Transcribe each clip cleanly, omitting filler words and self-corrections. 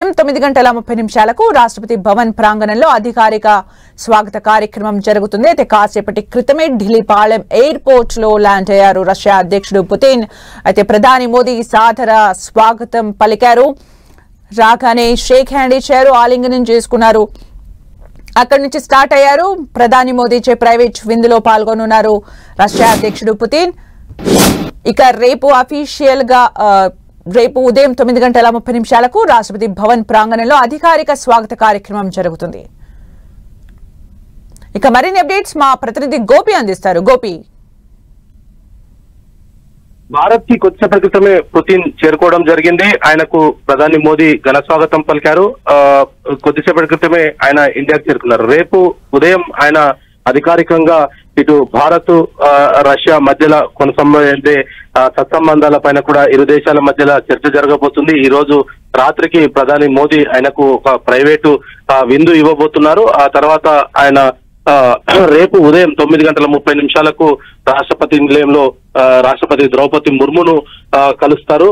9:30 రాష్ట్రపతి భవన్ ప్రాంగణంలో అధికారిక స్వాగత కార్యక్రమం జరుగుతుంది. అయితే కాసేపటి క్రితమే ఢిల్లీ పాళెం ఎయిర్పోర్ట్ లో ల్యాండ్ అయ్యారు రష్యా అధ్యక్షుడు పుతిన్. అయితే ప్రధాని మోదీ సాదర స్వాగతం పలికారు. రాగానే షేక్ హ్యాండ్ ఇచ్చారు, ఆలింగనం చేసుకున్నారు. అక్కడి నుంచి స్టార్ట్ అయ్యారు. ప్రధాని మోదీ చే ప్రైవేట్ విందులో పాల్గొనున్నారు రష్యా అధ్యక్షుడు పుతిన్. ఇక రేపు అఫీషియల్ గా రేపు ఉదయం 9:30 రాష్ట్రపతి భవన్ ప్రాంగణంలో అధికారిక స్వాగత కార్యక్రమం జరుగుతుంది. ఇక మరిన్ని అప్డేట్స్ మా ప్రతినిధి గోపి అందిస్తారు. గోపి, భారత్ కి కొద్దిసేపటి క్రితమే పుతిన్ చేరుకోవడం జరిగింది. ఆయనకు ప్రధాని మోదీ ఘన స్వాగతం పలికారు. కొద్దిసేపటి క్రితమే ఆయన ఇండియాకు చేరుకున్నారు. రేపు ఉదయం ఆయన అధికారికంగా ఇటు భారత్ రష్యా మధ్యలో కొనసాగే సత్సంబంధాల పైన కూడా ఇరు దేశాల మధ్యలో చర్చ జరగబోతుంది. ఈ రోజు రాత్రికి ప్రధాని మోదీ ఆయనకు ఒక ప్రైవేటు విందు ఇవ్వబోతున్నారు. ఆ తర్వాత ఆయన రేపు ఉదయం 9:30 రాష్ట్రపతి నిలయంలో రాష్ట్రపతి ద్రౌపది ముర్మును కలుస్తారు.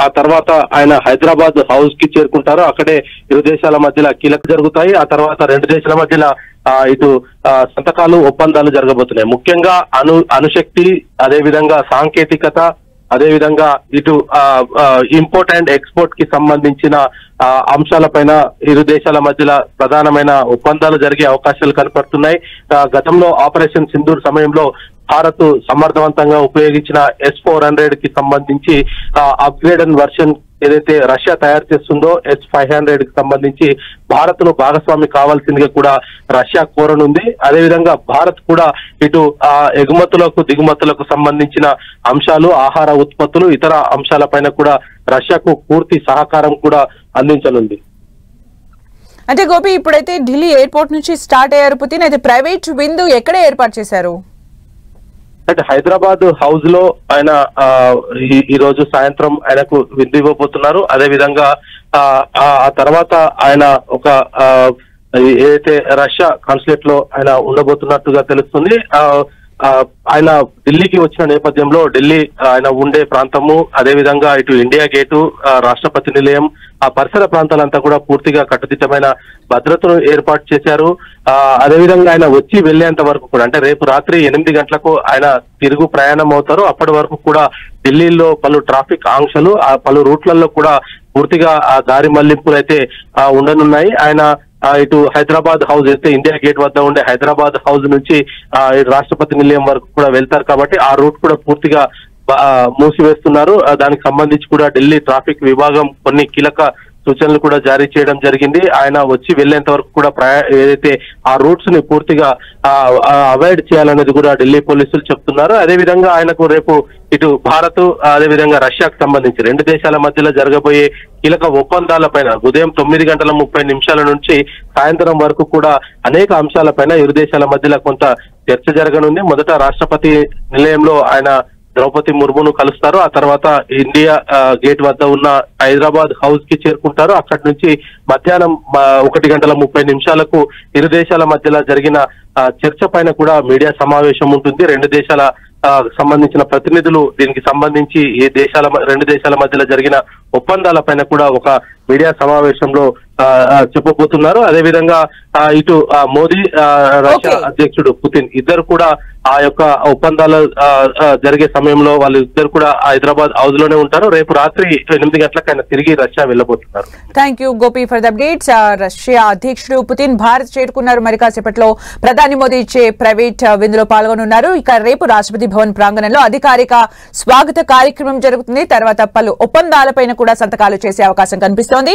ఆ తర్వాత ఆయన హైదరాబాద్ హౌస్ కి చేరుకుంటారు. అక్కడే ఇరు దేశాల మధ్యలో కీలక జరుగుతాయి. ఆ తర్వాత రెండు దేశాల మధ్యలో ఇటు సంతకాలు ఒప్పందాలు జరగబోతున్నాయి. ముఖ్యంగా అణుశక్తి, అదేవిధంగా సాంకేతికత, అదేవిధంగా ఇటు ఇంపోర్ట్ అండ్ ఎక్స్పోర్ట్ కి సంబంధించిన అంశాలపైన ఇరు దేశాల మధ్యలో ప్రధానమైన ఒప్పందాలు జరిగే అవకాశాలు కనపడుతున్నాయి. గతంలో ఆపరేషన్ సింధూర్ సమయంలో భారత్ సమర్థవంతంగా ఉపయోగించిన S-400 కి సంబంధించి అప్గ్రేడెడ్ వర్షన్ ఏదైతే రష్యా తయారు చేస్తుందో S-500 కి సంబంధించి భారత్ ను భాగస్వామి కావాల్సిందిగా కూడా రష్యా కోరనుంది. అదేవిధంగా భారత్ కూడా ఇటు ఎగుమతులకు దిగుమతులకు సంబంధించిన అంశాలు, ఆహార ఉత్పత్తులు, ఇతర అంశాలపైన కూడా రష్యాకు పూర్తి సహకారం కూడా అందించనుంది. అంటే గోపి, ఇప్పుడైతే ఢిల్లీ ఎయిర్పోర్ట్ నుంచి స్టార్ట్ అయ్యారు పుతిన్. అయితే ప్రైవేట్ విందు ఎక్కడే ఏర్పాటు చేశారు? అంటే హైదరాబాద్ హౌస్ లో ఆయన ఈ రోజు సాయంత్రం ఆయనకు విందు ఇవ్వబోతున్నారు. అదేవిధంగా ఆ తర్వాత ఆయన ఒక ఏదైతే రష్యా కాన్సులేట్ లో ఆయన ఉండబోతున్నట్టుగా తెలుస్తుంది. ఆయన ఢిల్లీకి వచ్చిన నేపథ్యంలో ఢిల్లీ ఆయన ఉండే ప్రాంతము, అదేవిధంగా ఇటు ఇండియా గేటు, రాష్ట్రపతి నిలయం, ఆ పరిసర ప్రాంతాలంతా కూడా పూర్తిగా కట్టుదిట్టమైన భద్రతను ఏర్పాటు చేశారు. అదేవిధంగా ఆయన వచ్చి వెళ్లేంత వరకు కూడా, అంటే రేపు రాత్రి 8 గంటలకు ఆయన తిరుగు ప్రయాణం అవుతారు. అప్పటి వరకు కూడా ఢిల్లీలో పలు ట్రాఫిక్ ఆంక్షలు, ఆ పలు రూట్లలో కూడా పూర్తిగా ఆ దారి మళ్లింపులు అయితే ఉండనున్నాయి. ఆయన ఇటు హైదరాబాద్ హౌస్ అయితే ఇండియా గేట్ వద్ద ఉండే హైదరాబాద్ హౌస్ నుంచి రాష్ట్రపతి నిలయం వరకు కూడా వెళ్తారు. కాబట్టి ఆ రూట్ కూడా పూర్తిగా మూసివేస్తున్నారు. దానికి సంబంధించి కూడా ఢిల్లీ ట్రాఫిక్ విభాగం కొన్ని కీలక సూచనలు కూడా జారీ చేయడం జరిగింది. ఆయన వచ్చి వెళ్లేంత వరకు కూడా ఏదైతే ఆ రూట్స్ ని పూర్తిగా అవాయిడ్ చేయాలనేది కూడా ఢిల్లీ పోలీసులు చెప్తున్నారు. అదేవిధంగా ఆయనకు రేపు ఇటు భారత్, అదేవిధంగా రష్యాకు సంబంధించి రెండు దేశాల మధ్యలో జరగబోయే కీలక ఒప్పందాలపైన ఉదయం 9:30 నుంచి సాయంత్రం వరకు కూడా అనేక అంశాలపైన ఇరు దేశాల మధ్యలో కొంత చర్చ జరగనుంది. మొదట రాష్ట్రపతి నిలయంలో ఆయన ద్రౌపది ముర్మును కలుస్తారు. ఆ తర్వాత ఇండియా గేట్ వద్ద ఉన్న హైదరాబాద్ హౌస్ కి చేరుకుంటారు. అక్కడి నుంచి మధ్యాహ్నం 1:30 ఇరు దేశాల మధ్యలో జరిగిన చర్చ పైన కూడా మీడియా సమావేశం ఉంటుంది. రెండు దేశాల సంబంధించిన ప్రతినిధులు దీనికి సంబంధించి రెండు దేశాల మధ్యలో జరిగిన ఒప్పందాల పైన కూడా ఒక మీడియా సమావేశంలో చెప్పబోతున్నారు. అదేవిధంగా ఇటు మోదీ, రష్యా అధ్యక్షుడు పుతిన్ ఇద్దరు కూడా ఆ యొక్క ఒప్పందాలు జరిగే సమయంలో వాళ్ళు ఇద్దరు కూడా హైదరాబాద్ హౌస్ లోనే ఉంటారు. రేపు రాత్రి 8 గంటలకు ఆయన తిరిగి రష్యా వెళ్లబోతున్నారు. Thank you Gopi for the updates. Russia అధ్యక్షుడు పుతిన్ భారత్ చేరుకున్నారు. మరి కాసేపట్లో ప్రధాని మోదీ ఇచ్చే ప్రైవేట్ విందులో పాల్గొనున్నారు. ఇక రేపు రాష్ట్రపతి భవన్ ప్రాంగణంలో అధికారిక స్వాగత కార్యక్రమం జరుగుతుంది. తర్వాత పలు ఒప్పందాలపైన కూడా సంతకాలు చేసే అవకాశం కనిపిస్తోంది.